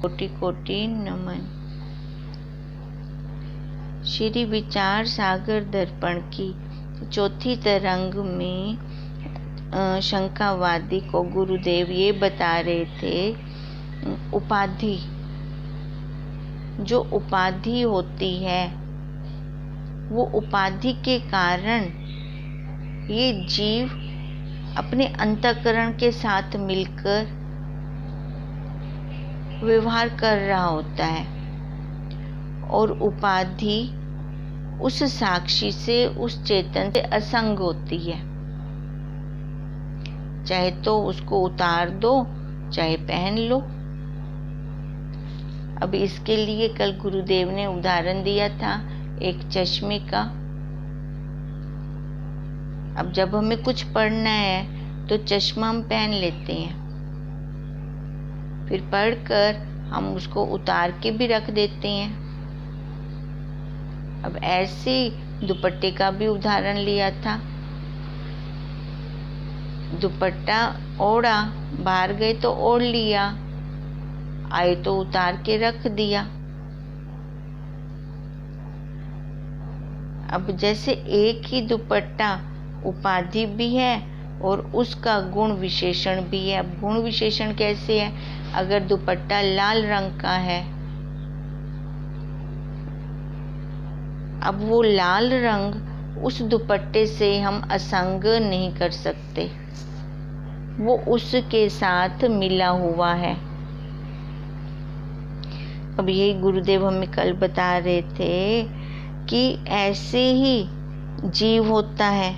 कोटि कोटि नमन। श्री विचार सागर दर्पण की चौथी तरंग में शंकावादी को गुरुदेव ये बता रहे थे, उपाधि, जो उपाधि होती है वो उपाधि के कारण ये जीव अपने अंतःकरण के साथ मिलकर व्यवहार कर रहा होता है, और उपाधि उस साक्षी से, उस चेतन से असंग होती है। चाहे तो उसको उतार दो, चाहे पहन लो। अब इसके लिए कल गुरुदेव ने उदाहरण दिया था एक चश्मे का। अब जब हमें कुछ पढ़ना है तो चश्मा हम पहन लेते हैं, फिर पढ़कर हम उसको उतार के भी रख देते हैं। अब ऐसे दुपट्टे का भी उदाहरण लिया था। दुपट्टा ओढ़ा, बाहर गए तो ओढ़ लिया, आए तो उतार के रख दिया। अब जैसे एक ही दुपट्टा उपाधि भी है और उसका गुण विशेषण भी है। अब गुण विशेषण कैसे है? अगर दुपट्टा लाल रंग का है, अब वो लाल रंग उस दुपट्टे से हम असंग नहीं कर सकते, वो उसके साथ मिला हुआ है। अब यही गुरुदेव हमें कल बता रहे थे कि ऐसे ही जीव होता है,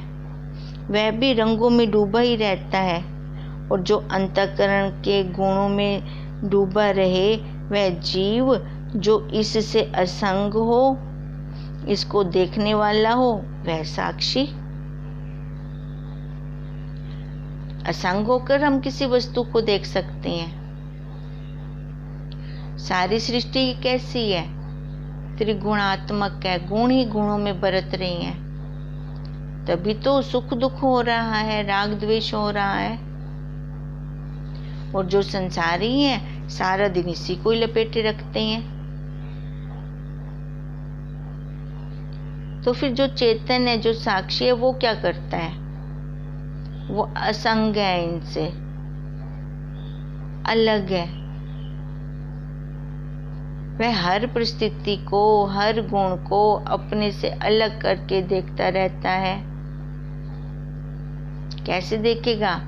वह भी रंगों में डूबा ही रहता है, और जो अंतःकरण के गुणों में डूबा रहे वह जीव जो इससे असंग हो, इसको देखने वाला हो, वह साक्षी। असंग होकर हम किसी वस्तु को देख सकते हैं। सारी सृष्टि कैसी है? त्रिगुणात्मक है, गुण ही गुणों में बरत रही हैं, तभी तो सुख दुख हो रहा है, राग द्वेष हो रहा है। और जो संसारी हैं सारा दिन इसी को ही लपेटे रखते हैं। तो फिर जो चेतन है, जो साक्षी है, वो क्या करता है? वो असंग है, इनसे अलग है। वह हर परिस्थिति को, हर गुण को अपने से अलग करके देखता रहता है। कैसे देखेगा?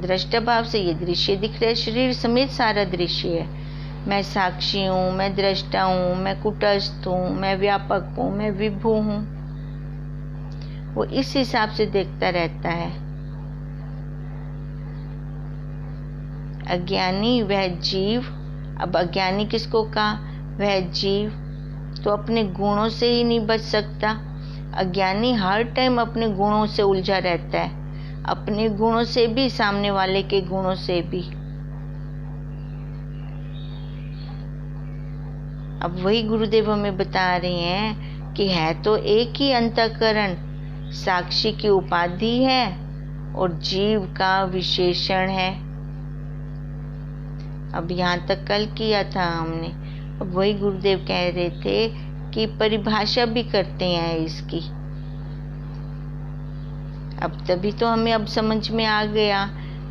दृष्टा भाव से ये दृश्य दिख रहा है, शरीर समेत सारा दृश्य है। मैं साक्षी हूँ, मैं दृष्टा हूँ, मैं कुटस्थ हूँ, मैं व्यापक हूँ, मैं विभु हूँ। वो इस हिसाब से देखता रहता है। अज्ञानी वह जीव, अब अज्ञानी किसको कहा? वह जीव तो अपने गुणों से ही नहीं बच सकता। अज्ञानी हर टाइम अपने गुणों से उलझा रहता है, अपने गुणों से भी, सामने वाले के गुणों से भी। अब वही गुरुदेव हमें बता रहे हैं कि है तो एक ही अंतःकरण, साक्षी की उपाधि है और जीव का विशेषण है। अब यहाँ तक कल किया था हमने। अब वही गुरुदेव कह रहे थे कि परिभाषा भी करते हैं इसकी। अब तभी तो हमें अब समझ में आ गया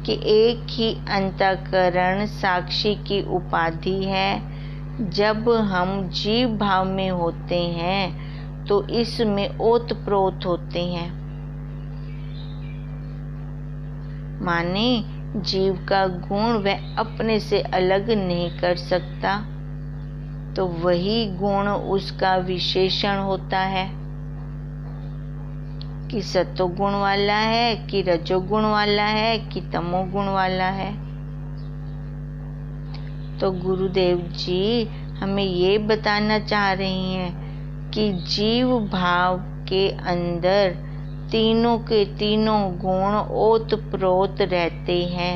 कि एक ही अंतःकरण साक्षी की उपाधि है। जब हम जीव भाव में होते हैं तो इसमें ओत प्रोत होते हैं, माने जीव का गुण वह अपने से अलग नहीं कर सकता, तो वही गुण उसका विशेषण होता है कि सत्वगुण वाला है, कि रजोगुण वाला है, कि तमोगुण वाला है। तो गुरुदेव जी हमें ये बताना चाह रही हैं कि जीव भाव के अंदर तीनों के तीनों गुण ओत प्रोत रहते हैं।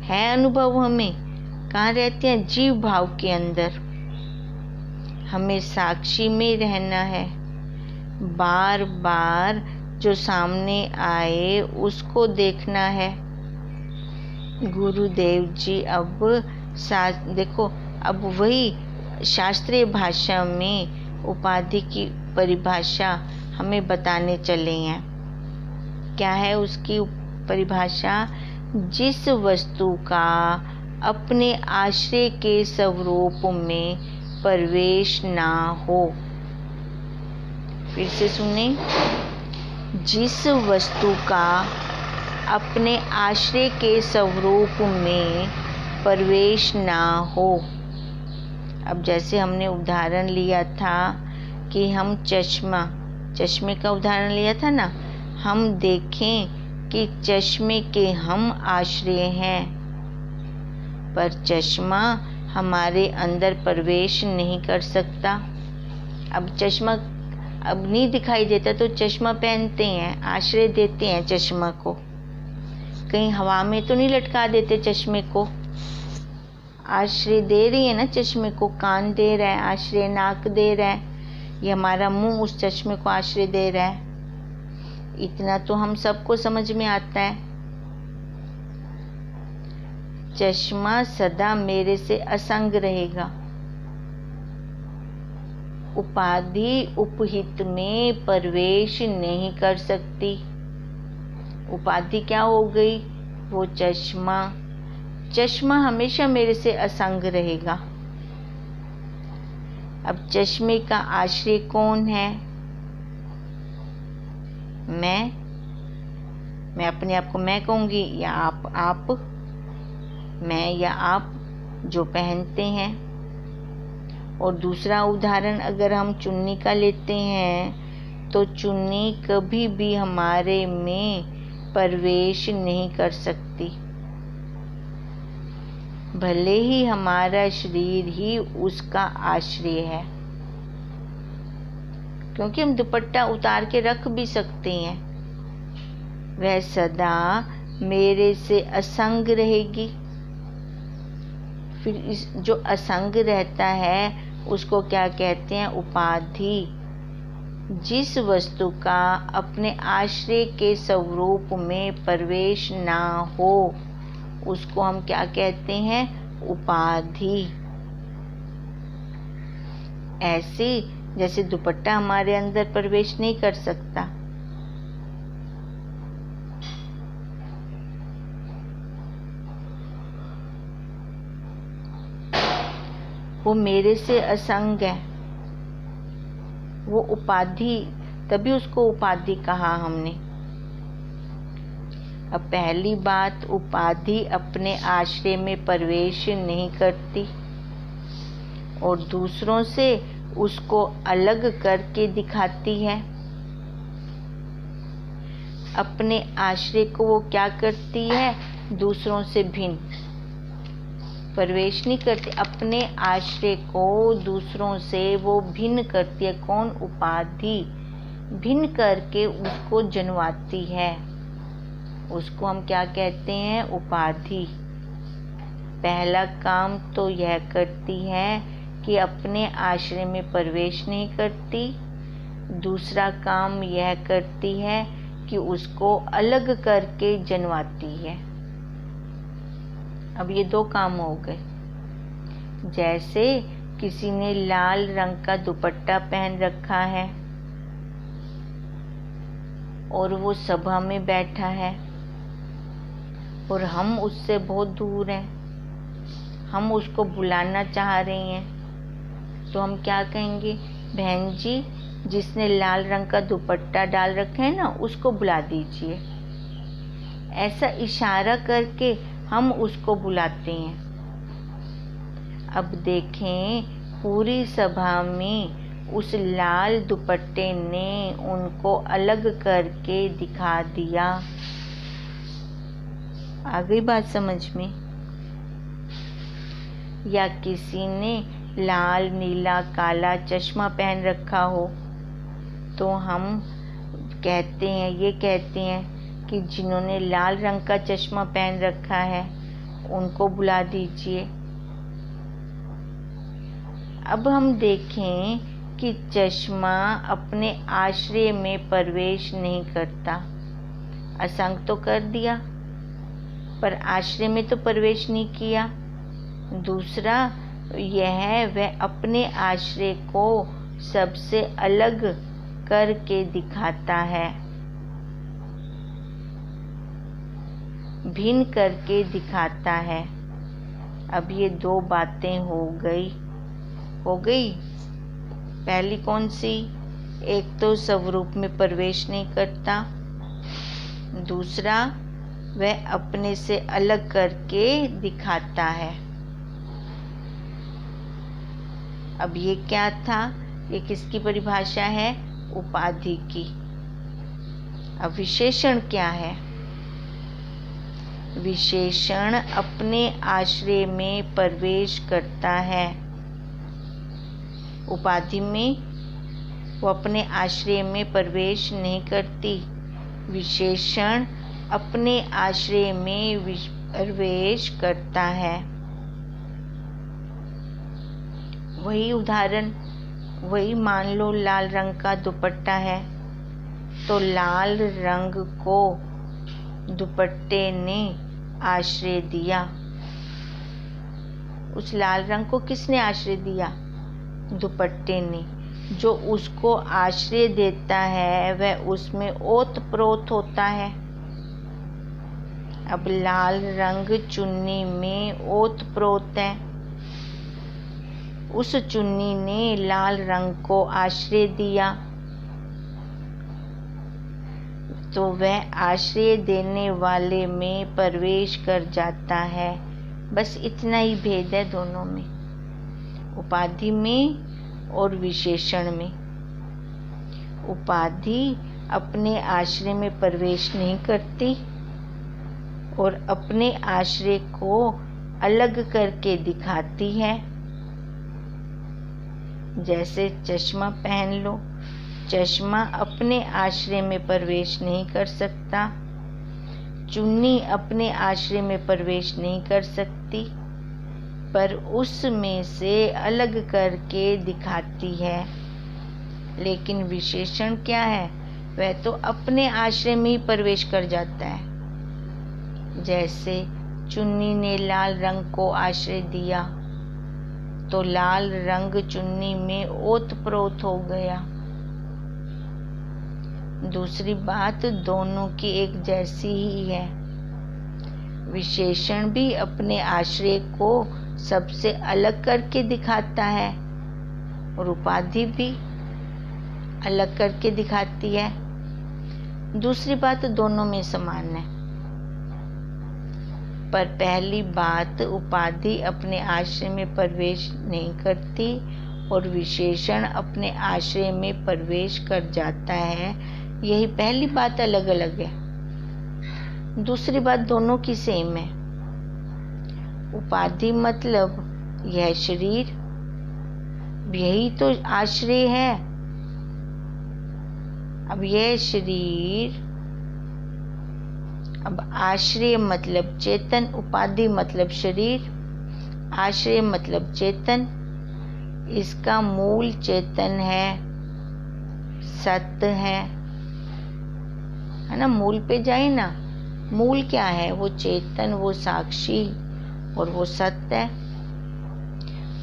है अनुभव हमें। कहाँ रहते हैं? जीव भाव के अंदर। हमें साक्षी में रहना है, बार बार जो सामने आए उसको देखना है। गुरुदेव जी अब देखो, अब वही शास्त्रीय भाषा में उपाधि की परिभाषा हमें बताने चले हैं। क्या है उसकी परिभाषा? जिस वस्तु का अपने आश्रय के स्वरूप में प्रवेश ना हो। फिर से सुने, जिस वस्तु का अपने आश्रय के स्वरूप में प्रवेश ना हो। अब जैसे हमने उदाहरण लिया था कि हम चश्मे का उदाहरण लिया था ना, हम देखें कि चश्मे के हम आश्रय हैं, पर चश्मा हमारे अंदर प्रवेश नहीं कर सकता। अब चश्मा अब नहीं दिखाई देता तो चश्मा पहनते हैं, आश्रय देते हैं चश्मा को। कहीं हवा में तो नहीं लटका देते चश्मे को, आश्रय दे रही है ना चश्मे को। कान दे रहा है आश्रय, नाक दे रहा है, ये हमारा मुंह उस चश्मे को आश्रय दे रहा है। इतना तो हम सबको समझ में आता है। चश्मा सदा मेरे से असंग रहेगा। उपाधि उपहित में प्रवेश नहीं कर सकती। उपाधि क्या हो गई? वो चश्मा हमेशा मेरे से असंग रहेगा। अब चश्मे का आश्रय कौन है? मैं अपने आप को मैं कहूंगी या आप? मैं या आप जो पहनते हैं। और दूसरा उदाहरण अगर हम चुन्नी का लेते हैं तो चुन्नी कभी भी हमारे में प्रवेश नहीं कर सकती, भले ही हमारा शरीर ही उसका आश्रय है, क्योंकि हम दुपट्टा उतार के रख भी सकते हैं। वह सदा मेरे से असंग रहेगी। फिर जो असंग रहता है उसको क्या कहते हैं? उपाधि। जिस वस्तु का अपने आश्रय के स्वरूप में प्रवेश ना हो उसको हम क्या कहते हैं? उपाधि। ऐसे जैसे दुपट्टा हमारे अंदर प्रवेश नहीं कर सकता, वो मेरे से असंग है, वो उपाधि, तभी उसको उपाधि कहा हमने। अब पहली बात, उपाधि अपने आश्रय में प्रवेश नहीं करती और दूसरों से उसको अलग करके दिखाती है। अपने आश्रय को वो क्या करती है? दूसरों से भिन्न प्रवेश नहीं करती, अपने आश्रय को दूसरों से वो भिन्न करती है। कौन? उपाधि। भिन्न करके उसको जन्माती है, उसको हम क्या कहते हैं? उपाधि। पहला काम तो यह करती है कि अपने आश्रय में प्रवेश नहीं करती। दूसरा काम यह करती है कि उसको अलग करके जन्माती है। अब ये दो काम हो गए। जैसे किसी ने लाल रंग का दुपट्टा पहन रखा है और वो सभा में बैठा है और हम उससे बहुत दूर हैं, हम उसको बुलाना चाह रहे हैं, तो हम क्या कहेंगे? बहन जी, जिसने लाल रंग का दुपट्टा डाल रखा है ना, उसको बुला दीजिए। ऐसा इशारा करके हम उसको बुलाते हैं। अब देखें, पूरी सभा में उस लाल दुपट्टे ने उनको अलग करके दिखा दिया। आ गई बात समझ में? या किसी ने लाल, नीला, काला चश्मा पहन रखा हो तो हम ये कहते हैं कि जिन्होंने लाल रंग का चश्मा पहन रखा है उनको बुला दीजिए। अब हम देखें कि चश्मा अपने आश्रय में प्रवेश नहीं करता, असंग तो कर दिया, पर आश्रय में तो प्रवेश नहीं किया। दूसरा यह वह अपने आश्रय को सबसे अलग करके दिखाता है, भिन्न करके दिखाता है। अब ये दो बातें हो गई। पहली कौन सी? एक तो स्वरूप में प्रवेश नहीं करता, दूसरा वह अपने से अलग करके दिखाता है। अब ये क्या था? ये किसकी परिभाषा है? उपाधि की। अब विशेषण क्या है? विशेषण अपने आश्रय में प्रवेश करता है। उपाधि में वो अपने आश्रय में प्रवेश नहीं करती। विशेषण अपने आश्रय में प्रवेश करता है। वही उदाहरण, वही मान लो लाल रंग का दुपट्टा है, तो लाल रंग को दुपट्टे ने आश्रय दिया। उस लाल रंग को किसने आश्रय दिया? दुपट्टे ने। जो उसको आश्रय देता है वह उसमें ओतप्रोत होता है। अब लाल रंग चुन्नी में ओतप्रोत है। उस चुन्नी ने लाल रंग को आश्रय दिया, तो वह आश्रय देने वाले में प्रवेश कर जाता है। बस इतना ही भेद है दोनों में, उपाधि में और विशेषण में। उपाधि अपने आश्रय में प्रवेश नहीं करती और अपने आश्रय को अलग करके दिखाती है। जैसे चश्मा पहन लो, चश्मा अपने आश्रय में प्रवेश नहीं कर सकता, चुन्नी अपने आश्रय में प्रवेश नहीं कर सकती, पर उसमें से अलग करके दिखाती है। लेकिन विशेषण क्या है? वह तो अपने आश्रय में ही प्रवेश कर जाता है। जैसे चुन्नी ने लाल रंग को आश्रय दिया, तो लाल रंग चुन्नी में ओतप्रोत हो गया। दूसरी बात, दोनों की एक जैसी ही है। विशेषण भी अपने आश्रय को सबसे अलग करके दिखाता है और उपाधि भी अलग करके दिखाती है। दूसरी बात, दोनों में समान है। पर पहली बात, उपाधि अपने आश्रय में प्रवेश नहीं करती और विशेषण अपने आश्रय में प्रवेश कर जाता है। यही पहली बात अलग अलग है। दूसरी बात दोनों की सेम है। उपाधि मतलब यह शरीर, यही तो आश्रय है। अब यह शरीर, अब आश्रय मतलब चेतन, उपाधि मतलब शरीर, आश्रय मतलब चेतन। इसका मूल चेतन है, सत्य है ना? मूल पे जाए ना, मूल क्या है? वो चेतन, वो साक्षी और वो सत्य है।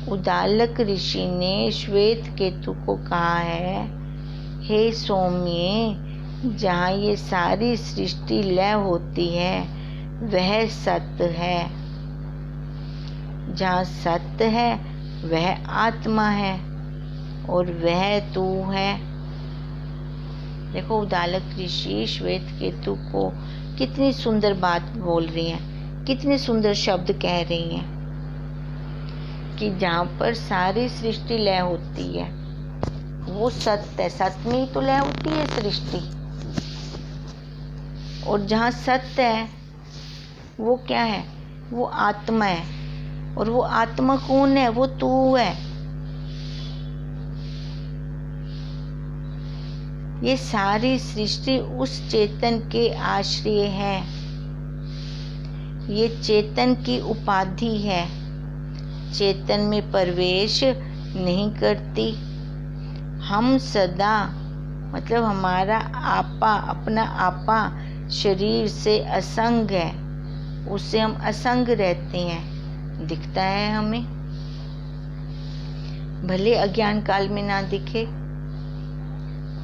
उद्दालक ऋषि ने श्वेत केतु को कहा है, हे सौम्य, जहाँ ये सारी सृष्टि लय होती है वह सत्य है। जहाँ सत्य है वह आत्मा है और वह तू है। देखो, उद्दालक ऋषि श्वेत केतु को कितनी सुंदर बात बोल रही हैं, कितने सुंदर शब्द कह रही हैं कि जहाँ पर सारी सृष्टि लय होती है वो सत्य है। सत्य में ही तो लय होती है सृष्टि। और जहाँ सत्य है वो क्या है? वो आत्मा है। और वो आत्मा कौन है? वो तू है। ये सारी सृष्टि उस चेतन के आश्रय है। ये चेतन की उपाधि है। चेतन में प्रवेश नहीं करती। हम सदा, मतलब हमारा आपा, अपना आपा शरीर से असंग है। उससे हम असंग रहते हैं, दिखता है हमें, भले अज्ञान काल में ना दिखे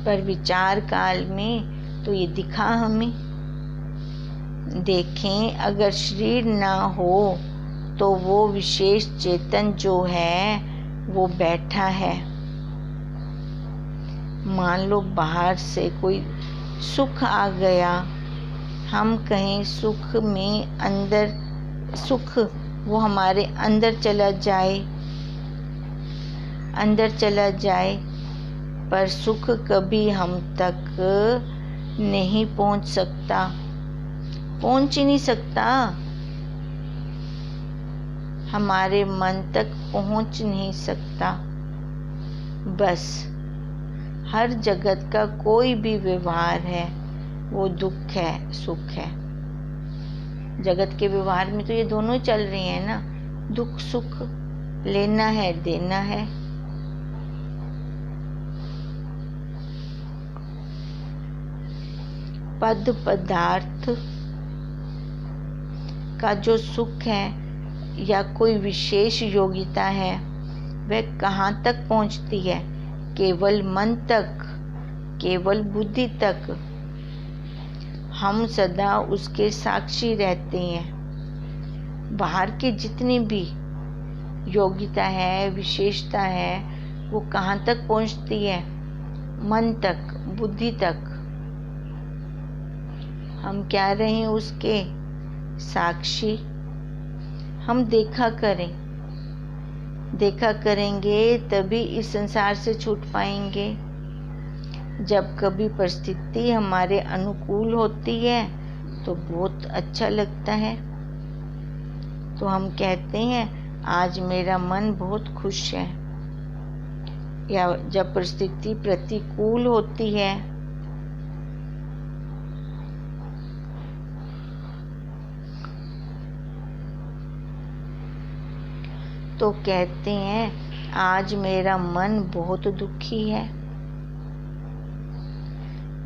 पर विचार काल में तो ये दिखा हमें। देखें, अगर शरीर ना हो तो वो विशेष चेतन जो है वो बैठा है। मान लो बाहर से कोई सुख आ गया, हम कहें सुख में अंदर सुख वो हमारे अंदर चला जाए, पर सुख कभी हम तक नहीं पहुंच सकता, पहुंच ही नहीं सकता, हमारे मन तक पहुंच नहीं सकता। बस हर जगत का कोई भी व्यवहार है वो दुख है, सुख है। जगत के व्यवहार में तो ये दोनों ही चल रहे हैं ना, दुख सुख, लेना है देना है। पद पदार्थ का जो सुख है या कोई विशेष योग्यता है वह कहाँ तक पहुँचती है? केवल मन तक, केवल बुद्धि तक। हम सदा उसके साक्षी रहते हैं। बाहर के जितनी भी योग्यता है, विशेषता है, वो कहाँ तक पहुँचती है? मन तक, बुद्धि तक। हम क्या रहे उसके साक्षी। हम देखा करेंगे तभी इस संसार से छूट पाएंगे। जब कभी परिस्थिति हमारे अनुकूल होती है तो बहुत अच्छा लगता है, तो हम कहते हैं आज मेरा मन बहुत खुश है। या जब परिस्थिति प्रतिकूल होती है तो कहते हैं आज मेरा मन बहुत दुखी है।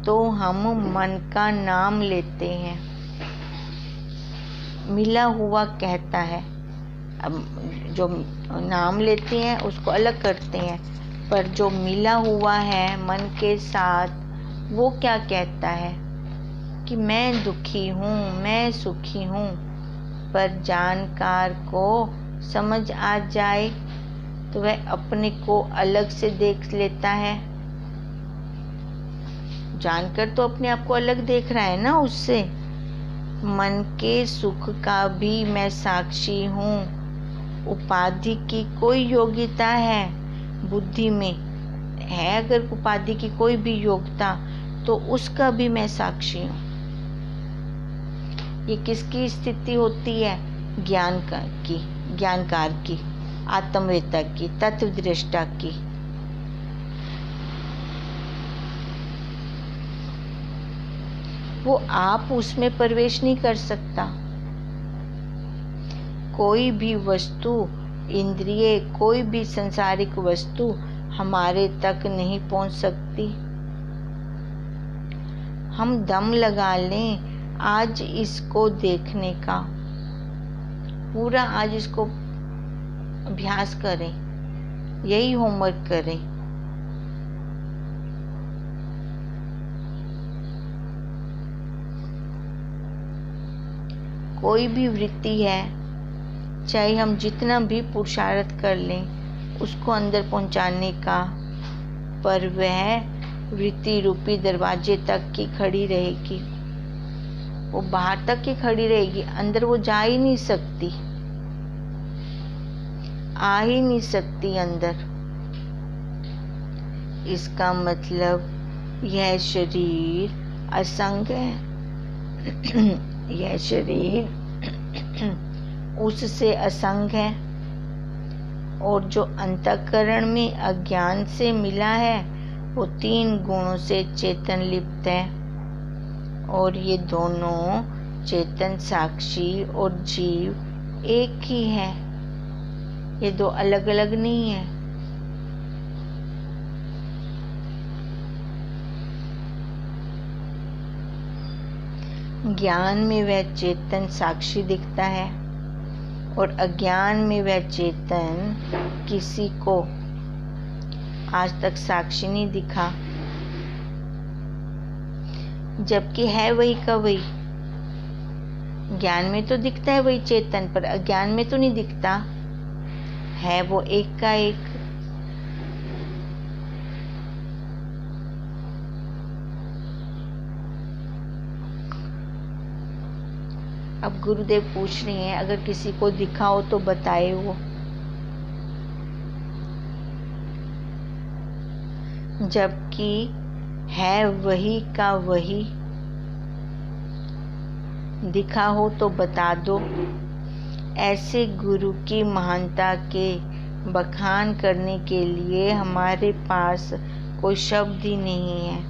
तो हम मन का नाम लेते हैं, मिला हुआ कहता है। अब जो नाम लेते हैं उसको अलग करते हैं, पर जो मिला हुआ है मन के साथ वो क्या कहता है कि मैं दुखी हूँ, मैं सुखी हूँ। पर जानकार को समझ आ जाए तो वह अपने को अलग से देख लेता है। जानकर तो अपने आप को अलग देख रहा है ना उससे। मन के सुख का भी मैं साक्षी हूँ। उपाधि की कोई योग्यता है बुद्धि में है, अगर उपाधि की कोई भी योग्यता तो उसका भी मैं साक्षी हूँ। ये किसकी स्थिति होती है? ज्ञानकार की, आत्मवेता की, तत्वदृष्टा की। वो आप उसमें प्रवेश नहीं कर सकता। कोई भी वस्तु, इंद्रिय, कोई भी संसारिक वस्तु हमारे तक नहीं पहुंच सकती। हम दम लगा लें आज इसको देखने का, पूरा आज इसको अभ्यास करें, यही होमवर्क करें। कोई भी वृत्ति है, चाहे हम जितना भी पुरुषार्थ कर लें उसको अंदर पहुंचाने का, पर वह वृत्ति रूपी दरवाजे तक की खड़ी रहेगी। वो बाहर तक की खड़ी रहेगी, अंदर वो जा ही नहीं सकती, आ ही नहीं सकती अंदर। इसका मतलब यह शरीर असंग है। यह शरीर उससे असंग है, और जो अंतःकरण में अज्ञान से मिला है वो 3 गुणों से चेतन लिप्त है। और ये दोनों चेतन साक्षी और जीव एक ही है, ये दो अलग अलग नहीं है। ज्ञान में वह चेतन साक्षी दिखता है और अज्ञान में वह चेतन किसी को आज तक साक्षी नहीं दिखा, जबकि है वही का वही। ज्ञान में तो दिखता है वही चेतन, पर अज्ञान में तो नहीं दिखता, है वो एक का एक। अब गुरुदेव पूछ रहे हैं, अगर किसी को दिखा हो तो बताए वो। जबकि है वही का वही, दिखा हो तो बता दो। ऐसे गुरु की महानता के बखान करने के लिए हमारे पास कोई शब्द ही नहीं है।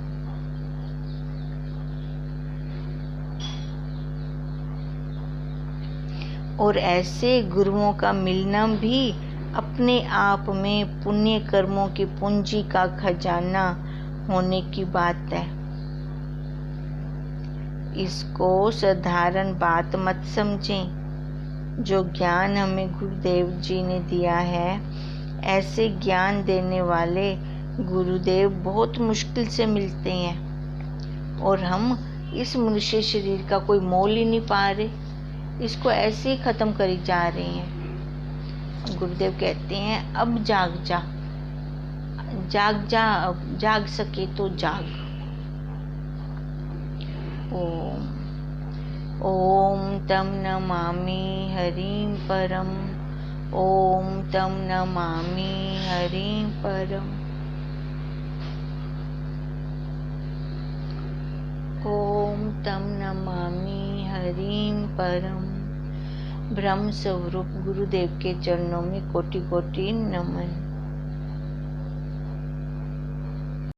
और ऐसे गुरुओं का मिलना भी अपने आप में पुण्य कर्मों की पूंजी का खजाना होने की बात है। इसको साधारण बात मत समझें। जो ज्ञान हमें गुरुदेव जी ने दिया है, ऐसे ज्ञान देने वाले गुरुदेव बहुत मुश्किल से मिलते हैं और हम इस मनुष्य शरीर का कोई मोल ही नहीं पा रहे, इसको ऐसे ही ख़त्म करी जा रहे हैं। गुरुदेव कहते हैं अब जाग जा, जाग जा, अब जाग सके तो जाग। ओम ओम तं नमामि हरिं परम, ओम तं नमामि हरिं परम, ओम तं नमामि हरिं परम। ब्रह्म स्वरूप गुरुदेव के चरणों में कोटि कोटि नमन।